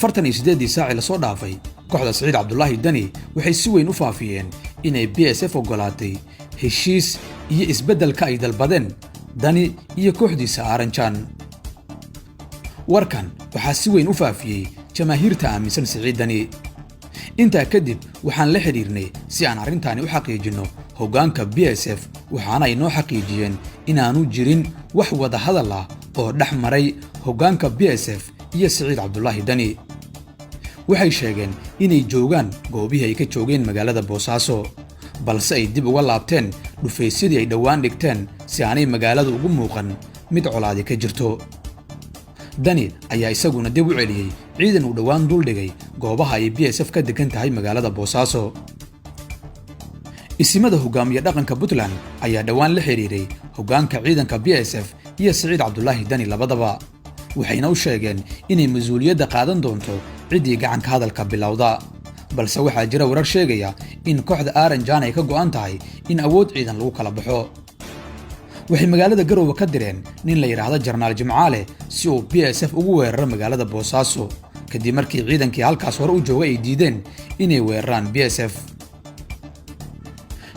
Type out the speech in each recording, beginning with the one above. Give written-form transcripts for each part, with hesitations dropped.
48 saac la soo dhaafay kooxda Saciid Cabdullaahi Dani waxay si weyn u faafiyeen inay BSF ogolaatay heshiis iyo isbeddelka ay dalbadeen Dani iyo kooxdiisa Aranjan. warkan waxaa si weyn u faafiyey jamaahiirta aaminsan Saciid Dani. intaa kadib waxaan la xiriirnay si aan arrintaani u xaqiijino hoggaanka BSF waxaana ay noo xaqiijiyeen inaanu jirin wax wada hadal ah oo dhex maray hoggaanka BSF iyo Saciid Cabdullaahi Dani. waxay sheegeen inay joogaan goobihii ay ka joogeen magaalada Boosaaso balse ay dib uga laabteen dhufaysadii ay dhawaan dhigteen si aanay magaalada ugu muuqan mid colaadi ka jirto. Dani ayaa isaguna dib u celiyay ciidan uu dhawaan dul dhigay goobaha ay BSF ka degan tahay magaalada Boosaaso. isimada hogaamiye dhaqanka Puntland ayaa dhawaan la xiriiray hoggaanka ciidanka BSF iyo Saciid Cabdullaahi Dani labadaba waxayna u sheegeen inay mas'uuliyadda qaadan doonto cidii gacanka hadalka bilowda balse waxaa jira warar sheegaya in kooxda Aranjan ay ka go'an tahay in awood ciidan lagu kala baxo. waxay magaalada Garowe ka direen nin la yiraahdo Jarnaal Jimcaale si uu BSF ugu weeraro magaalada Boosaaso kadib markii ciidankii halkaas hore u joogay ay diideen inay weeraraan BSF.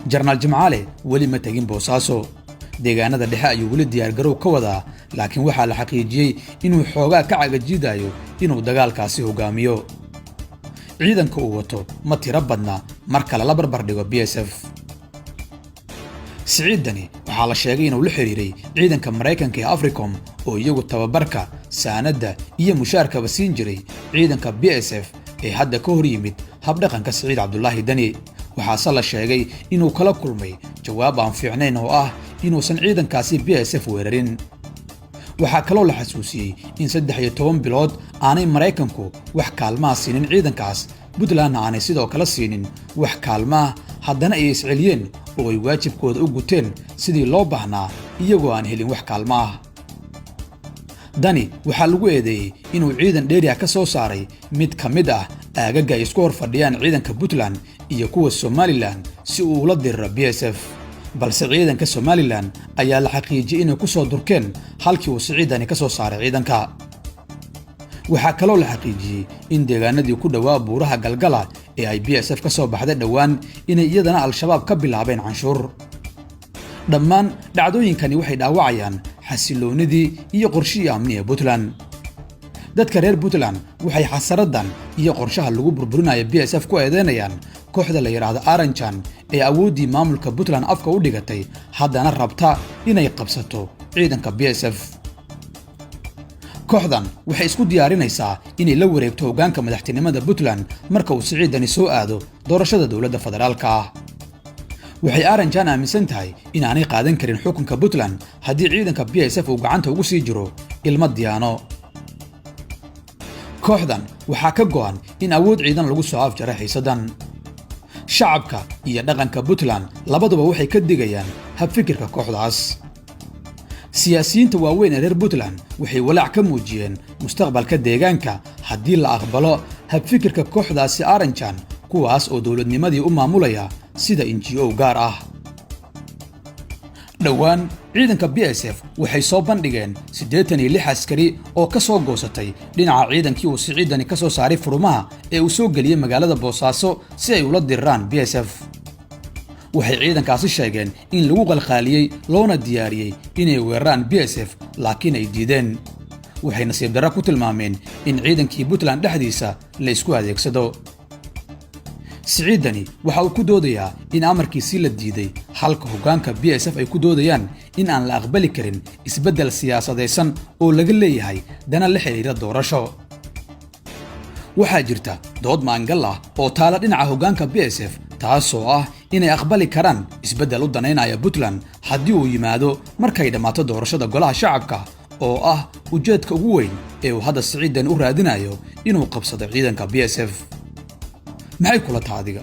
Jarnaal Jimcaale weli ma tagin Boosaaso deegaanada dhexe ayuu weli diyaar garow ka wadaa laakiin waxaa la xaqiijiyey inuu xoogaa ka cagajiidayo inuu dagaalkaasi hogaamiyo. ciidanka uu wato ma tiro badna marka la barbar dhigo BSF. Saciid Dani waxaa la sheegay inuu la xiriiray ciidanka Mareykanka ee Africom oo iyagu tababarka saanada iyo mushaarkaba siin jiray ciidanka BSF ee hadda ka hor yimid habdhaqanka Saciid Cabdullaahi Dani. waxaase la sheegay inuu kala kulmay jawaab aan fiicnayn oo ah inuusan ciidankaasi BSF weerarin. waxaa kaloo la xasuusiyey in 13 bilood aanay Mareykanku wax kaalmaha siinin ciidankaas Puntlandna aanay sidoo kale siinin wax kaalmaha haddana ay isceliyeen oo ay waajibkooda u guteen sidii loo baahnaa iyagoo aan helin wax kaalmaha. Dani waxaa lagu eedeeyey inuu ciidan dheeri ah ka soo saaray mid ka mid ah aagaga ay isku hor fadhiyaan ciidanka Puntland iyo kuwa Somaliland si uu ula diriro BSF balse ciidanka Somaliland ayaa la xaqiijiyay inay ku soo durkeen halkii uu Saciid Dani ka soo saaray ciidanka. waxaa kaloo la xaqiijiyey in deegaanadii ku dhawaa buuraha Galgala ee ay BSF ka soo baxday dhawaan inay iyadana Al-Shabaab ka bilaabeen canshuur. dhammaan dhacdooyinkani waxay dhaawacayaan xasiloonidii iyo qorshihii amni ee Puntland. dadka reer Puntland waxay xasaradan iyo qorshaha lagu burburinayo BSF ku eedeynayaan kooxda la yiraahdo Aranjan ee awoodii maamulka Puntland afka u dhigatay haddana rabta inay qabsato ciidanka BSF. kooxdan waxay isku diyaarinaysaa inay la wareegto hoggaanka madaxtinimada Puntland marka uu Saciid Dani soo aado doorashada dowladda federaalka ah. waxay Aranjan aaminsan tahay inaanay qaadan karin xukunka Puntland haddii ciidanka BSF uu gacanta ugu sii jiro ilma Diyaano. kooxdan waxaa ka go'an in awood ciidan lagu soo afjaro xiisadan. shacabka iyo dhaqanka Puntland labaduba waxay ka digayaan habfikirka kooxdaas. siyaasiyiinta waaweyn ee reer Puntland waxay walaac ka muujiyeen mustaqbalka deegaanka haddii la aqbalo habfikirka kooxdaasi Aranjan kuwaas oo dowladnimadii u maamulaya sida NGO gaar ah. dhawaan ciidanka BSF waxay soo bandhigeen 86 askari oo ka soo goosatay dhinaca ciidankii uu Saciid Dani ka soo saaray furmaha ee uu soo galiyay magaalada Boosaaso si ay ula diraan BSF. waxay ciidankaasi sheegeen in lagu qalqaaliyay loona diyaariyay inay weeraraan BSF laakiin ay diideen. waxay nasiib darro ku tilmaameen in ciidankii Puntland dhexdiisa la isku adeegsado. Saciid Dani waxa uu ku doodayaa in amarkiisii la diiday halka hoggaanka BSF ay ku doodayaan in aan la aqbali karin isbeddel siyaasadeysan oo laga leeyahay dana la xiriira doorasho. waxaa jirta dood maangal ah oo taala dhinaca hoggaanka BSF taasoo ah inay aqbali karaan isbeddel u danaynaya Puntland haddii uu yimaado markay dhammaato doorashada golaha shacabka oo ah ujeedka ugu weyn ee uu hadda Saciid Dani u raadinayo inuu qabsado ciidanka BSF. maxay kula tahay adiga?